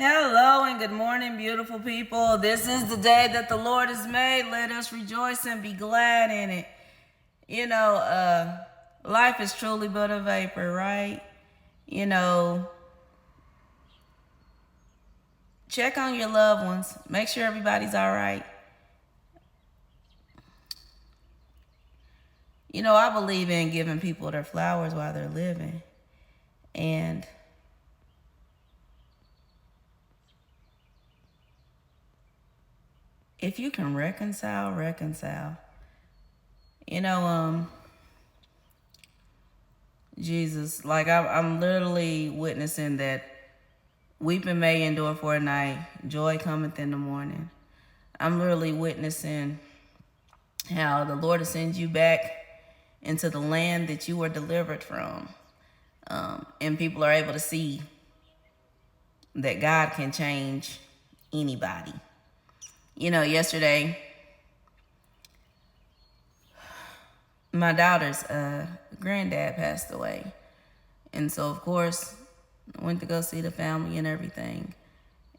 Hello and good morning, beautiful people. This is the day that the Lord has made. Let us rejoice and be glad in it. Life is truly but a vapor, right? Check on your loved ones. Make sure everybody's all right. I believe in giving people their flowers while they're living. And if you can reconcile. Jesus, like I'm literally witnessing that weeping may endure for a night, joy cometh in the morning. I'm literally witnessing how the Lord will send you back into the land that you were delivered from. And people are able to see that God can change anybody. Yesterday, my daughter's granddad passed away. And so, of course, I went to go see the family and everything.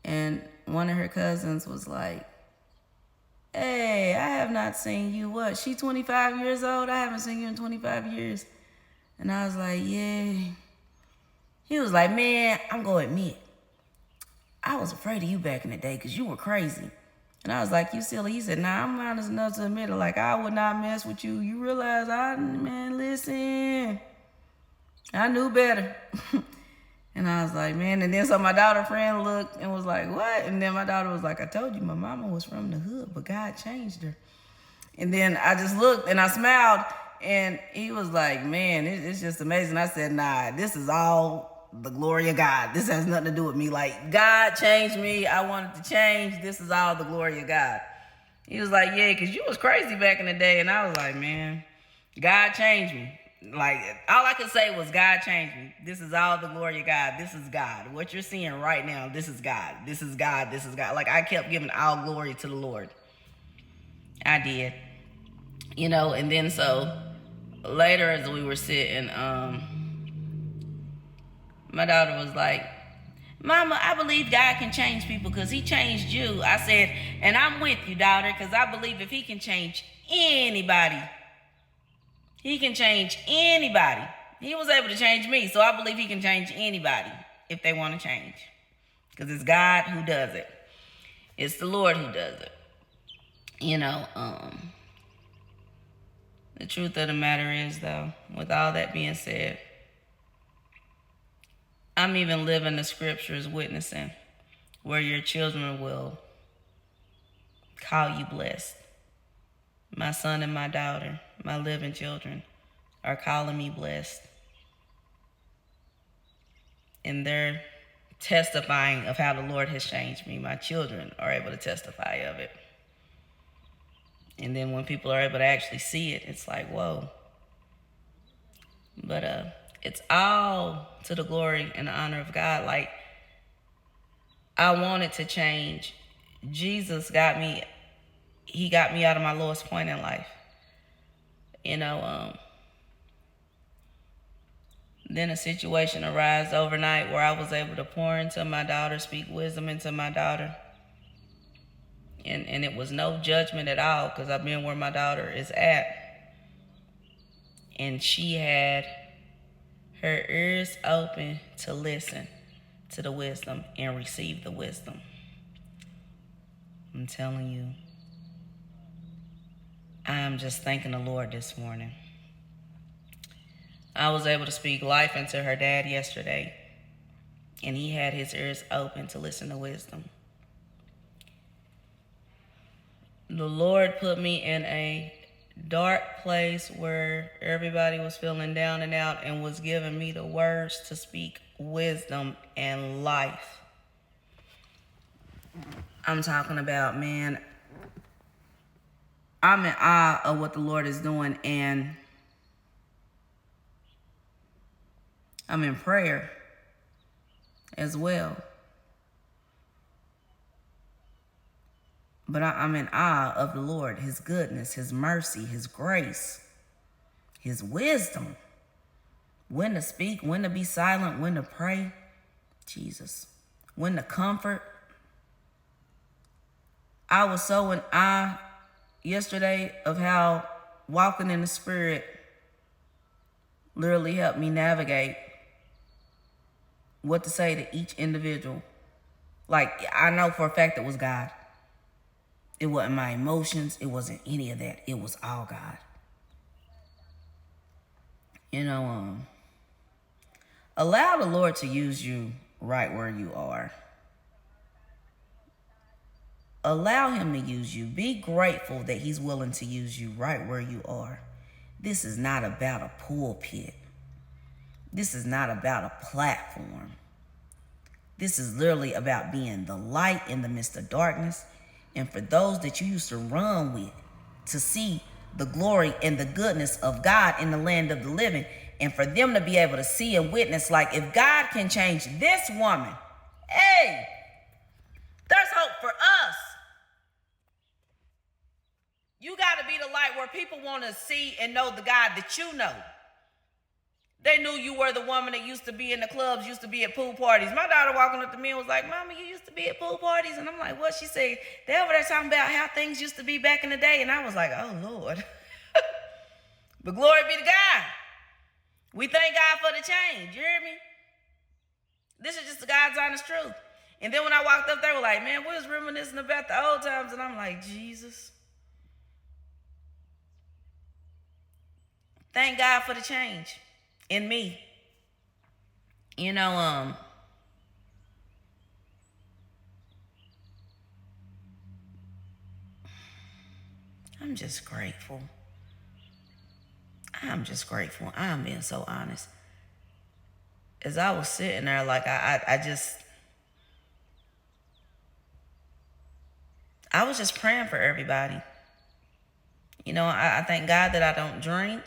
And one of her cousins was like, "Hey, I have not seen you." What? She 25 years old? I haven't seen you in 25 years. And I was like, "Yeah." He was like, "Man, I'm going to admit, I was afraid of you back in the day because you were crazy." And I was like, "You silly." He said, "Nah, I'm honest enough to admit it. Like, I would not mess with you. You realize listen, I knew better." And I was like, man. And then so my daughter friend looked and was like, "What?" And then my daughter was like, "I told you my mama was from the hood, but God changed her." And then I just looked and I smiled. And he was like, "Man, it's just amazing." I said, "Nah, this is all the glory of God. This has nothing to do with me. Like, God changed me. I wanted to change. This is all the glory of God." He was like, "Yeah, because you was crazy back in the day." And I was like, "Man, God changed me." Like, all I could say was, "God changed me. This is all the glory of God. This is God. What you're seeing right now, this is God. This is God. This is God." Like, I kept giving all glory to the Lord. I did. And then so later as we were sitting, my daughter was like, "Mama, I believe God can change people because he changed you." I said, "And I'm with you, daughter, because I believe if he can change anybody, he can change anybody. He was able to change me, so I believe he can change anybody if they want to change. Because it's God who does it. It's the Lord who does it." The truth of the matter is, though, with all that being said, I'm even living the scriptures witnessing where your children will call you blessed. My son and my daughter, my living children, are calling me blessed. And they're testifying of how the Lord has changed me. My children are able to testify of it. And then when people are able to actually see it, it's like, whoa. But it's all to the glory and the honor of God. Like, I wanted to change. Jesus got me, he got me out of my lowest point in life. Then a situation arose overnight where I was able to pour into my daughter, speak wisdom into my daughter. And it was no judgment at all because I've been where my daughter is at. And she had her ears open to listen to the wisdom and receive the wisdom. I'm telling you, I am just thanking the Lord this morning. I was able to speak life into her dad yesterday, and he had his ears open to listen to wisdom. The Lord put me in a dark place where everybody was feeling down and out and was giving me the words to speak wisdom and life. I'm talking about, man, I'm in awe of what the Lord is doing, and I'm in prayer as well. But I'm in awe of the Lord, his goodness, his mercy, his grace, his wisdom. When to speak, when to be silent, when to pray. Jesus. when the comfort. I was so in awe yesterday of how walking in the Spirit literally helped me navigate what to say to each individual. Like, I know for a fact it was God. It wasn't my emotions. It wasn't any of that. It was all God. You know, allow the Lord to use you right where you are. Allow him to use you. Be grateful that he's willing to use you right where you are. This is not about a pulpit. This is not about a platform. This is literally about being the light in the midst of darkness. And for those that you used to run with to see the glory and the goodness of God in the land of the living, and for them to be able to see and witness, like, if God can change this woman, hey, there's hope for us. You got to be the light where people want to see and know the God that you know. They knew you were the woman that used to be in the clubs, used to be at pool parties. My daughter walking up to me and was like, Mama, you used to be at pool parties? And I'm like, what? She said, they over there talking about how things used to be back in the day. And I was like, oh, Lord. But glory be to God. We thank God for the change. You hear me? This is just the God's honest truth. And then when I walked up, they were like, man, we was reminiscing about the old times. And I'm like, Jesus. Thank God for the change in me. You know, I'm just grateful. I'm just grateful. I'm being so honest. As I was sitting there, like, I was just praying for everybody. You know, I thank God that I don't drink.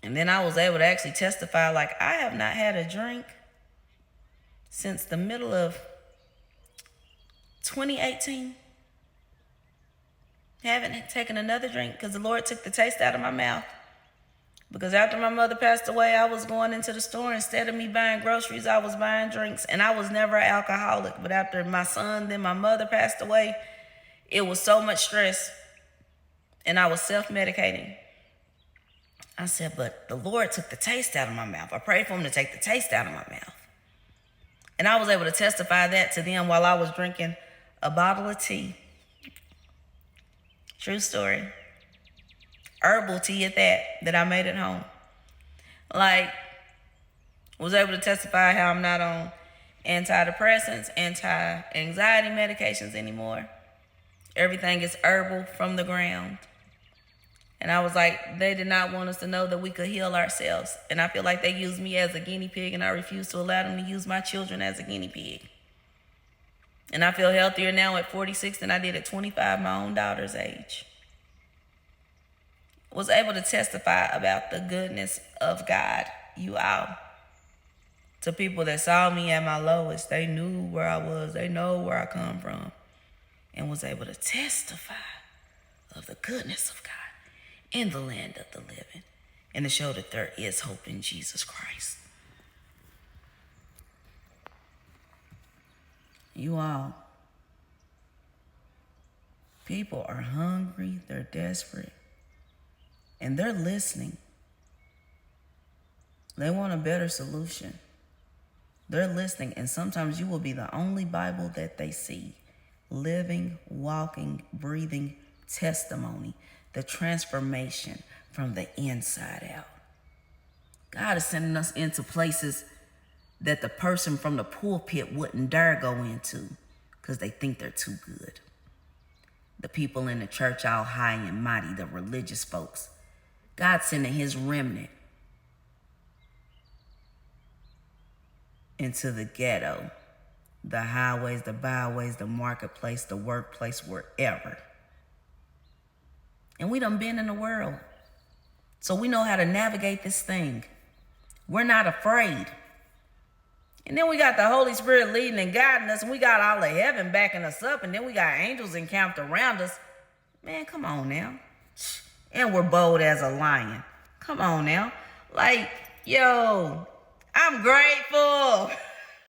And then I was able to actually testify, like, I have not had a drink since the middle of 2018. Haven't taken another drink because the Lord took the taste out of my mouth. Because after my mother passed away, I was going into the store. Instead of me buying groceries, I was buying drinks. And I was never an alcoholic. But after my son, then my mother passed away, it was so much stress. And I was self-medicating. I said, but the Lord took the taste out of my mouth. I prayed for him to take the taste out of my mouth. And I was able to testify that to them while I was drinking a bottle of tea. True story. Herbal tea at that I made at home. Like, was able to testify how I'm not on antidepressants, anti-anxiety medications anymore. Everything is herbal from the ground. And I was like, they did not want us to know that we could heal ourselves. And I feel like they used me as a guinea pig, and I refuse to allow them to use my children as a guinea pig. And I feel healthier now at 46 than I did at 25, my own daughter's age. Was able to testify about the goodness of God, you all. To people that saw me at my lowest, they knew where I was. They know where I come from. And was able to testify of the goodness of God in the land of the living, and to show that there is hope in Jesus Christ. You all, people are hungry, they're desperate, and they're listening. They want a better solution. They're listening, and sometimes you will be the only Bible that they see. Living, walking, breathing testimony. The transformation from the inside out. God is sending us into places that the person from the pulpit wouldn't dare go into because they think they're too good. The people in the church all high and mighty, the religious folks. God's sending his remnant into the ghetto, the highways, the byways, the marketplace, the workplace, wherever. And we done been in the world. So we know how to navigate this thing. We're not afraid. And then we got the Holy Spirit leading and guiding us. And we got all of heaven backing us up. And then we got angels encamped around us. Man, come on now. And we're bold as a lion. Come on now. Like, yo, I'm grateful.